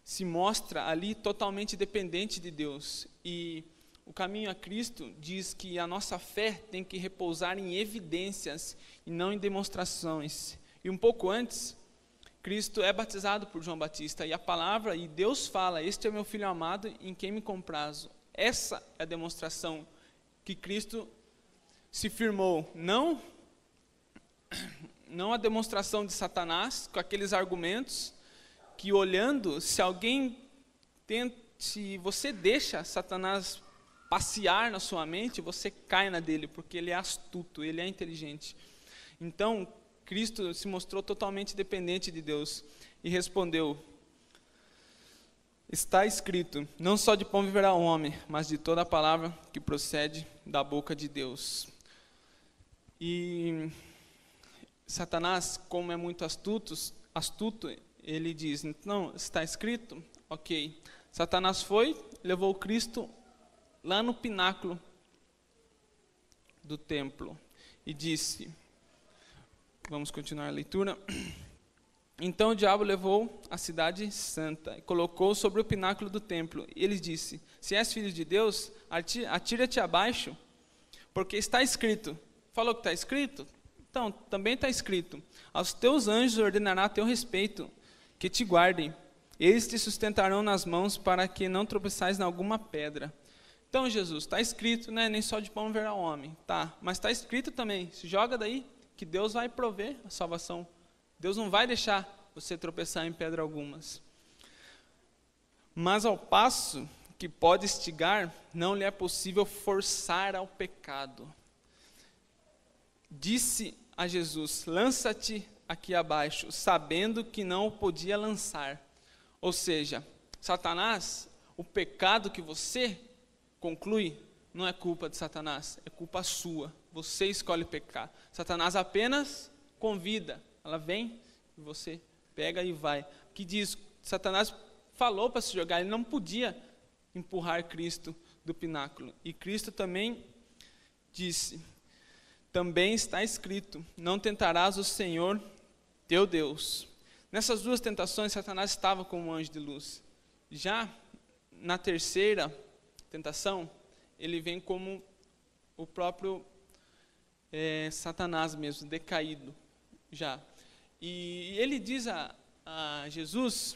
se mostra ali totalmente dependente de Deus, e o caminho a Cristo diz que a nossa fé tem que repousar em evidências e não em demonstrações. E um pouco antes, Cristo é batizado por João Batista, e a palavra, e Deus fala: este é meu filho amado em quem me comprazo. Essa é a demonstração que Cristo se firmou, não a demonstração de Satanás, com aqueles argumentos, que olhando, se você deixa Satanás passear na sua mente, você cai na dele, porque ele é astuto, ele é inteligente. Então, Cristo se mostrou totalmente dependente de Deus e respondeu: está escrito, não só de pão viverá o homem, mas de toda a palavra que procede da boca de Deus. E Satanás, como é muito astuto, ele diz: não, está escrito, ok. Satanás foi, levou Cristo lá no pináculo do templo e disse, vamos continuar a leitura. Então o diabo levou a cidade santa e colocou sobre o pináculo do templo. E ele disse: se és filho de Deus, atira-te abaixo, porque está escrito. Falou que está escrito? Então, também está escrito: aos teus anjos ordenará a teu respeito, que te guardem. Eles te sustentarão nas mãos, para que não tropeçais em alguma pedra. Então, Jesus, está escrito, né? Nem só de pão viverá o homem. Tá, mas está escrito também, se joga daí, que Deus vai prover a salvação. Deus não vai deixar você tropeçar em pedra algumas. Mas ao passo que pode estigar, não lhe é possível forçar ao pecado. Disse a Jesus: lança-te aqui abaixo, sabendo que não o podia lançar. Ou seja, Satanás, o pecado que você conclui, não é culpa de Satanás, é culpa sua. Você escolhe pecar. Satanás apenas convida. Ela vem e você pega e vai. Que diz, Satanás falou para se jogar, ele não podia empurrar Cristo do pináculo. E Cristo também disse: também está escrito, não tentarás o Senhor teu Deus. Nessas duas tentações, Satanás estava como um anjo de luz. Já na terceira tentação, ele vem como o próprio Satanás mesmo, decaído já. E ele diz a Jesus,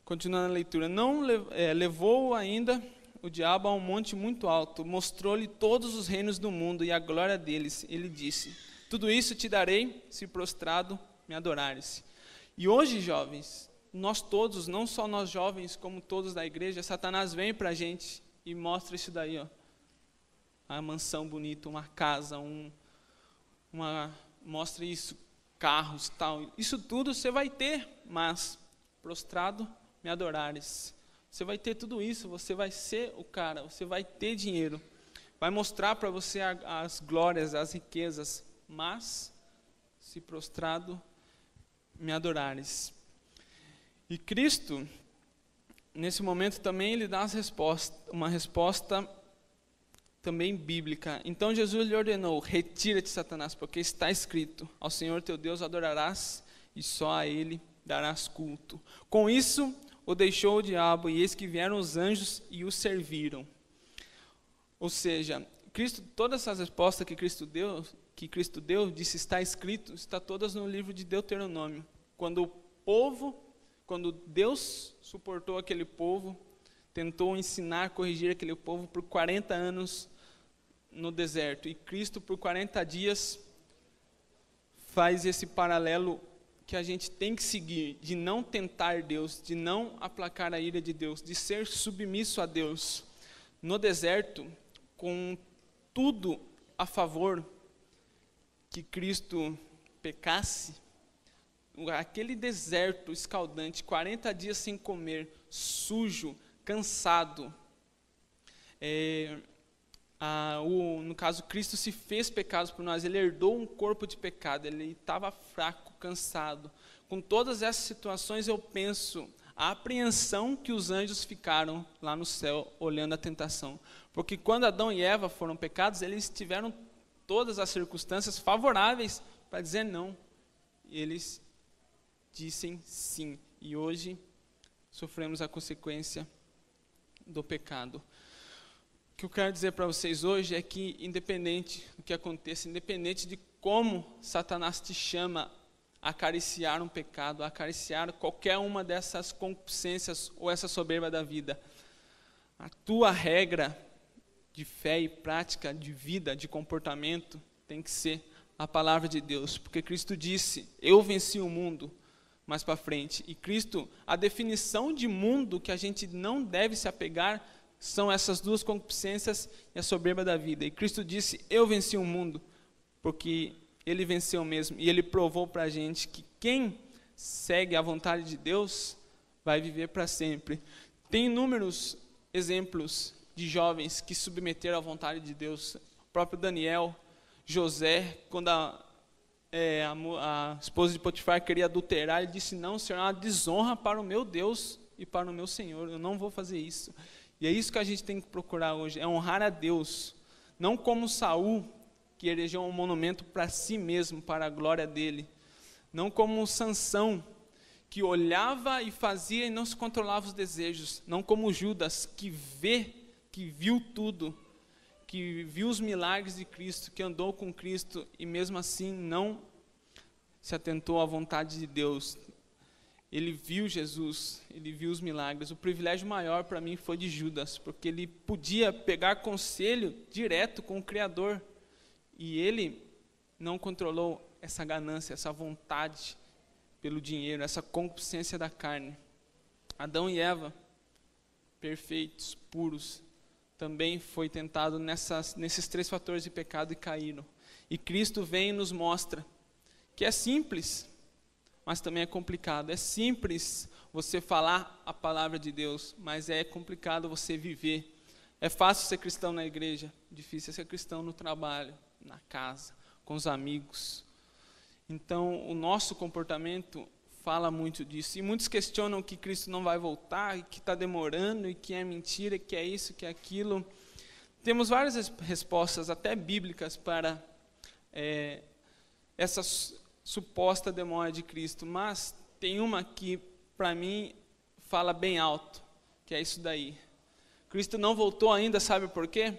continuando a leitura: não levou ainda o diabo a um monte muito alto, mostrou-lhe todos os reinos do mundo e a glória deles. Ele disse: tudo isso te darei, se prostrado me adorares. E hoje, jovens, nós todos, não só nós jovens, como todos da igreja, Satanás vem para a gente e mostra isso daí, ó, uma mansão bonita, uma casa, mostra isso, carros, tal. Isso tudo você vai ter, mas prostrado me adorares. Você vai ter tudo isso, você vai ser o cara, você vai ter dinheiro, vai mostrar para você as glórias, as riquezas, mas se prostrado me adorares. E Cristo, nesse momento também, ele dá uma resposta também bíblica. Então Jesus lhe ordenou: retira-te, Satanás, porque está escrito: ao Senhor teu Deus adorarás e só a ele darás culto. Com isso o deixou o diabo, e eis que vieram os anjos e o serviram. Ou seja, Cristo, todas essas respostas que Cristo deu, disse está escrito, está todas no livro de Deuteronômio. Quando Deus suportou aquele povo, tentou ensinar, corrigir aquele povo por 40 anos no deserto. E Cristo, por 40 dias, faz esse paralelo que a gente tem que seguir, de não tentar Deus, de não aplacar a ira de Deus, de ser submisso a Deus. No deserto, com tudo a favor que Cristo pecasse, aquele deserto escaldante, 40 dias sem comer, sujo, cansado, no caso, Cristo se fez pecado por nós, ele herdou um corpo de pecado, ele estava fraco, cansado. Com todas essas situações, eu penso a apreensão que os anjos ficaram lá no céu, olhando a tentação. Porque quando Adão e Eva foram pecados, eles tiveram todas as circunstâncias favoráveis para dizer não. E eles dissem sim. E hoje sofremos a consequência do pecado. O que eu quero dizer para vocês hoje é que, independente do que aconteça, independente de como Satanás te chama a acariciar um pecado, a acariciar qualquer uma dessas concupiscências ou essa soberba da vida, a tua regra de fé e prática, de vida, de comportamento, tem que ser a palavra de Deus. Porque Cristo disse, eu venci o mundo, mais para frente. E Cristo, a definição de mundo que a gente não deve se apegar são essas duas concupiscências e a soberba da vida. E Cristo disse, eu venci o mundo, porque ele venceu mesmo. E ele provou para a gente que quem segue a vontade de Deus vai viver para sempre. Tem inúmeros exemplos de jovens que submeteram à vontade de Deus. O próprio Daniel, José, quando a esposa de Potifar queria adulterar, ele disse, não, Senhor, é uma desonra para o meu Deus e para o meu Senhor, eu não vou fazer isso. E é isso que a gente tem que procurar hoje, é honrar a Deus, não como Saul, que erigeu um monumento para si mesmo, para a glória dele, não como Sansão, que olhava e fazia e não se controlava os desejos, não como Judas, que viu tudo, que viu os milagres de Cristo, que andou com Cristo e mesmo assim não se atentou à vontade de Deus. Ele viu Jesus, ele viu os milagres. O privilégio maior para mim foi de Judas, porque ele podia pegar conselho direto com o Criador. E ele não controlou essa ganância, essa vontade pelo dinheiro, essa concupiscência da carne. Adão e Eva, perfeitos, puros, também foi tentado nesses três fatores de pecado e caíram. E Cristo vem e nos mostra que é simples, mas também é complicado. É simples você falar a palavra de Deus, mas é complicado você viver. É fácil ser cristão na igreja, difícil é ser cristão no trabalho, na casa, com os amigos. Então, o nosso comportamento fala muito disso. E muitos questionam que Cristo não vai voltar, que está demorando, e que é mentira, que é isso, que é aquilo. Temos várias respostas, até bíblicas, para essa suposta demora de Cristo. Mas tem uma que, para mim, fala bem alto, que é isso daí. Cristo não voltou ainda, sabe por quê?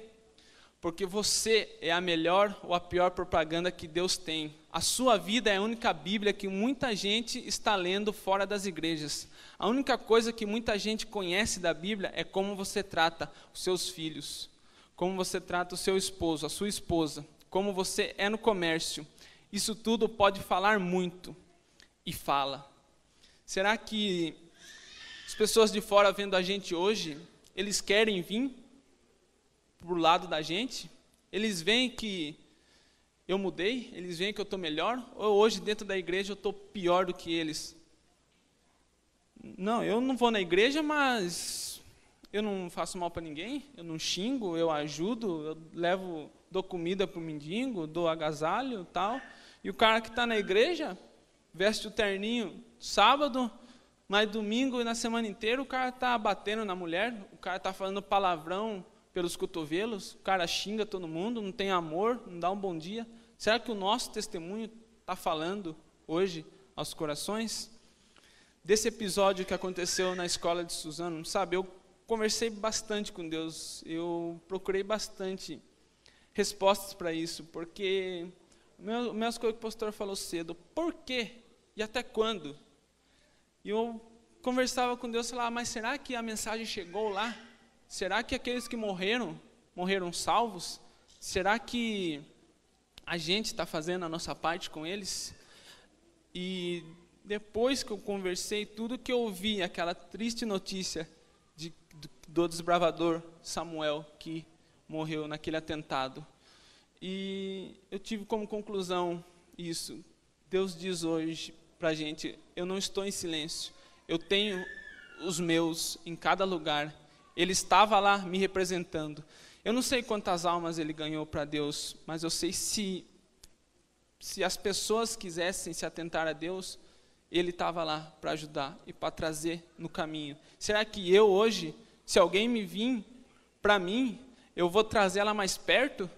Porque você é a melhor ou a pior propaganda que Deus tem. A sua vida é a única Bíblia que muita gente está lendo fora das igrejas. A única coisa que muita gente conhece da Bíblia é como você trata os seus filhos, como você trata o seu esposo, a sua esposa, como você é no comércio. Isso tudo pode falar muito, e fala. Será que as pessoas de fora vendo a gente hoje, eles querem vir para o lado da gente? Eles veem que eu mudei? Eles veem que eu estou melhor? Ou hoje dentro da igreja eu estou pior do que eles? Não, eu não vou na igreja, mas eu não faço mal para ninguém, eu não xingo, eu ajudo, eu dou comida para o mendigo, dou agasalho e tal. E o cara que está na igreja, veste o terninho sábado, mas domingo e na semana inteira o cara está batendo na mulher, o cara está falando palavrão pelos cotovelos, o cara xinga todo mundo, não tem amor, não dá um bom dia. Será que o nosso testemunho está falando hoje aos corações? Desse episódio que aconteceu na escola de Suzano, sabe, eu conversei bastante com Deus, eu procurei bastante respostas para isso, porque mesmas coisas que o pastor falou cedo, por quê e até quando? E eu conversava com Deus e falava, mas será que a mensagem chegou lá? Será que aqueles que morreram salvos? Será que a gente está fazendo a nossa parte com eles? E depois que eu conversei, tudo que eu ouvi, aquela triste notícia do desbravador Samuel, que morreu naquele atentado. E eu tive como conclusão isso. Deus diz hoje para a gente, eu não estou em silêncio, eu tenho os meus em cada lugar. Ele estava lá me representando. Eu não sei quantas almas ele ganhou para Deus, mas eu sei se as pessoas quisessem se atentar a Deus, ele estava lá para ajudar e para trazer no caminho. Será que eu hoje, se alguém me vir para mim, eu vou trazer ela mais perto?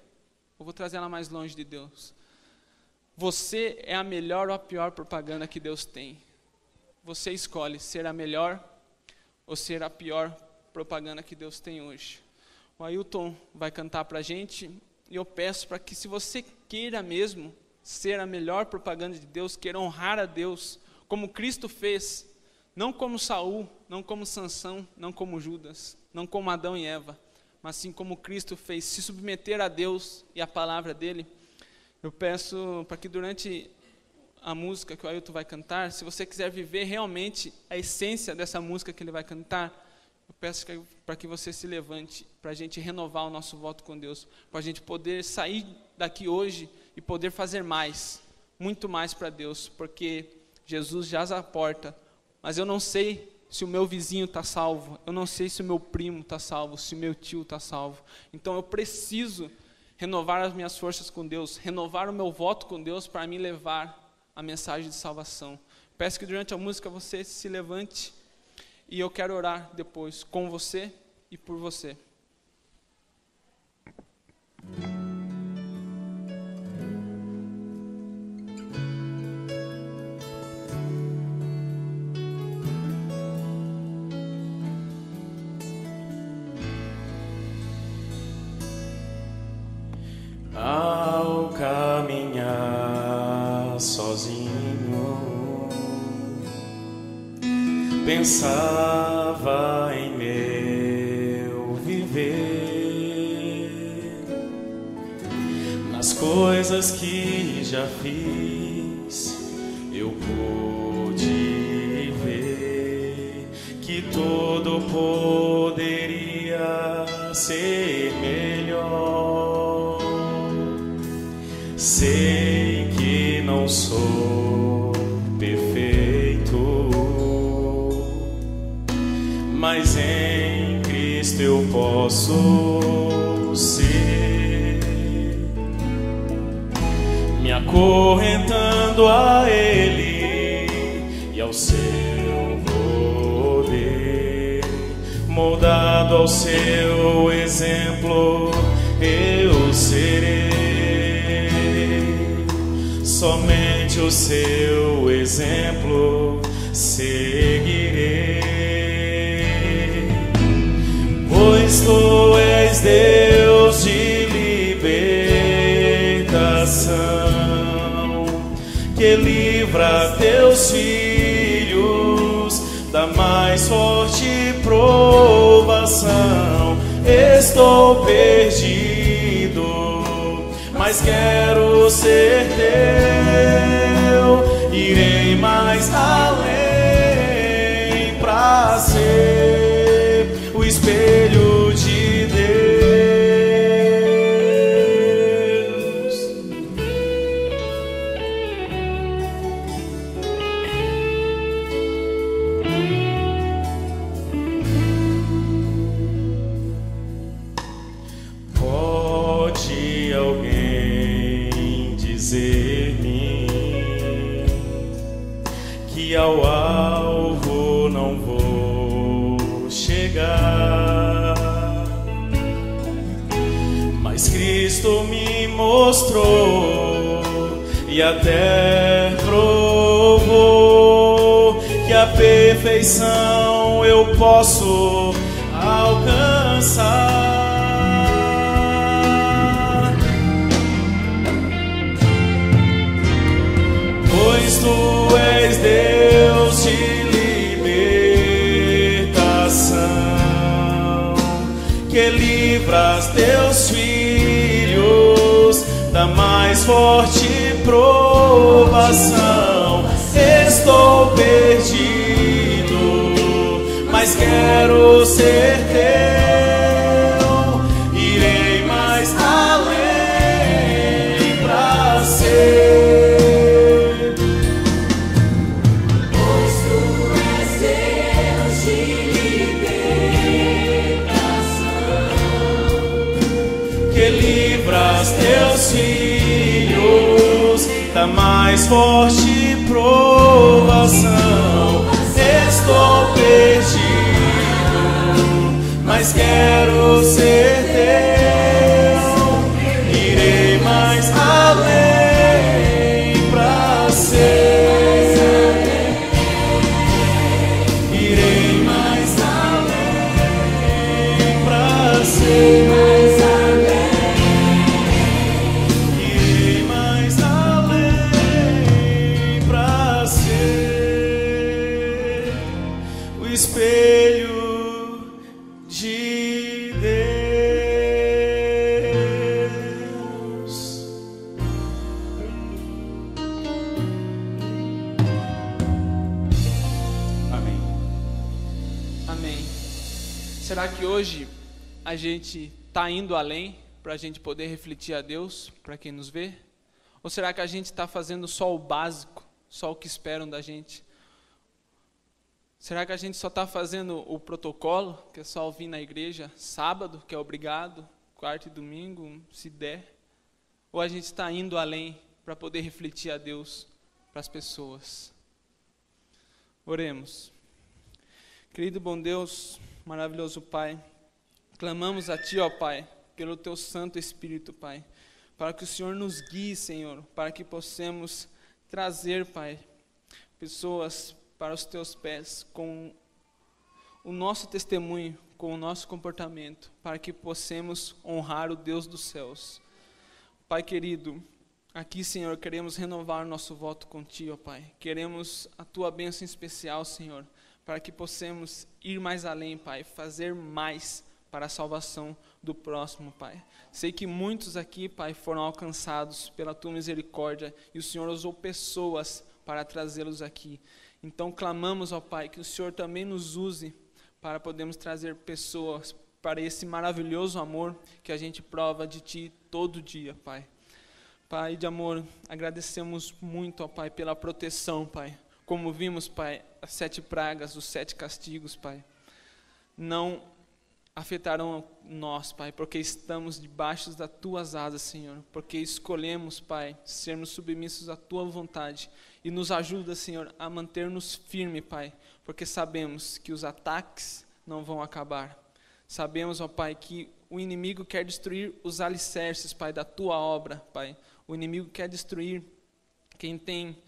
Ou vou trazer ela mais longe de Deus? Você é a melhor ou a pior propaganda que Deus tem. Você escolhe ser a melhor ou ser a pior propaganda que Deus tem hoje. O Ailton vai cantar para a gente, e eu peço para que, se você queira mesmo ser a melhor propaganda de Deus, queira honrar a Deus, como Cristo fez, não como Saul, não como Sansão, não como Judas, não como Adão e Eva, mas sim como Cristo fez, se submeter a Deus e a palavra dele. Eu peço para que durante a música que o Ailton vai cantar, se você quiser viver realmente a essência dessa música que ele vai cantar, eu peço para que você se levante, para a gente renovar o nosso voto com Deus, para a gente poder sair daqui hoje e poder fazer mais, muito mais para Deus, porque Jesus jaz à porta, mas eu não sei se o meu vizinho está salvo, eu não sei se o meu primo está salvo, se o meu tio está salvo. Então eu preciso renovar as minhas forças com Deus, renovar o meu voto com Deus para me levar a mensagem de salvação. Peço que durante a música você se levante, e eu quero orar depois com você e por você. Ao caminhar sozinho, pensava em meu viver, nas coisas que já fiz, eu pude ver que tudo poderia ser melhor. Sei que não sou perfeito, mas em Cristo eu posso ser, me acorrentando a Ele e ao seu poder, moldado ao seu exemplo, eu serei. Somente o seu exemplo seguirei, pois tu és Deus de libertação, que livra teus filhos da mais forte provação. Estou perdido, mas quero ser teu, irei mais além pra ser o espelho de Deus. Pode alguém dizer-me que ao alvo não vou chegar, mas Cristo me mostrou e até provou que a perfeição eu posso alcançar. Pois tu és Deus de libertação, que livras teus filhos da mais forte provação. Estou perdido, mas quero ser teu, irei mais além pra ser. livras teus filhos da mais forte provação. Estou perdido, mas quero ser teu. Irei mais além pra ser. Irei mais além pra ser. Irei mais além pra ser o espelho de Deus. Amém. Amém. Será que hoje a gente está indo além para a gente poder refletir a Deus, para quem nos vê? Ou será que a gente está fazendo só o básico, só o que esperam da gente? Será que a gente só está fazendo o protocolo, que é só vir na igreja sábado, que é obrigado, quarta e domingo, se der? Ou a gente está indo além para poder refletir a Deus para as pessoas? Oremos. Querido bom Deus, maravilhoso Pai, clamamos a Ti, ó Pai, pelo Teu Santo Espírito, Pai, para que o Senhor nos guie, Senhor, para que possamos trazer, Pai, pessoas para os Teus pés com o nosso testemunho, com o nosso comportamento, para que possamos honrar o Deus dos céus. Pai querido, aqui, Senhor, queremos renovar nosso voto contigo, ó Pai. Queremos a Tua bênção especial, Senhor, para que possamos ir mais além, Pai, fazer mais para a salvação do próximo, Pai. Sei que muitos aqui, Pai, foram alcançados pela Tua misericórdia e o Senhor usou pessoas para trazê-los aqui. Então clamamos, ó Pai, que o Senhor também nos use para podermos trazer pessoas para esse maravilhoso amor que a gente prova de Ti todo dia, Pai. Pai de amor, agradecemos muito, ó Pai, pela proteção, Pai. Como vimos, Pai, as 7 pragas, os 7 castigos, Pai, não afetarão nós, Pai, porque estamos debaixo das Tuas asas, Senhor, porque escolhemos, Pai, sermos submissos à Tua vontade, e nos ajuda, Senhor, a manter-nos firmes, Pai, porque sabemos que os ataques não vão acabar. Sabemos, ó Pai, que o inimigo quer destruir os alicerces, Pai, da Tua obra, Pai. O inimigo quer destruir quem tem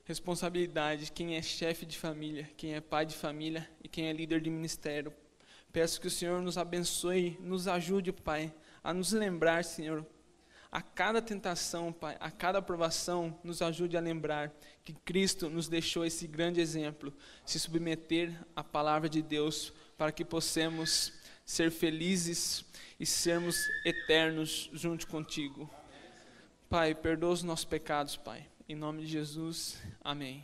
responsabilidade, quem é chefe de família, quem é pai de família e quem é líder de ministério. Peço que o Senhor nos abençoe, nos ajude, Pai, a nos lembrar, Senhor, a cada tentação, Pai, a cada provação, nos ajude a lembrar que Cristo nos deixou esse grande exemplo, se submeter à palavra de Deus, para que possamos ser felizes e sermos eternos junto contigo. Pai, perdoa os nossos pecados, Pai. Em nome de Jesus, amém.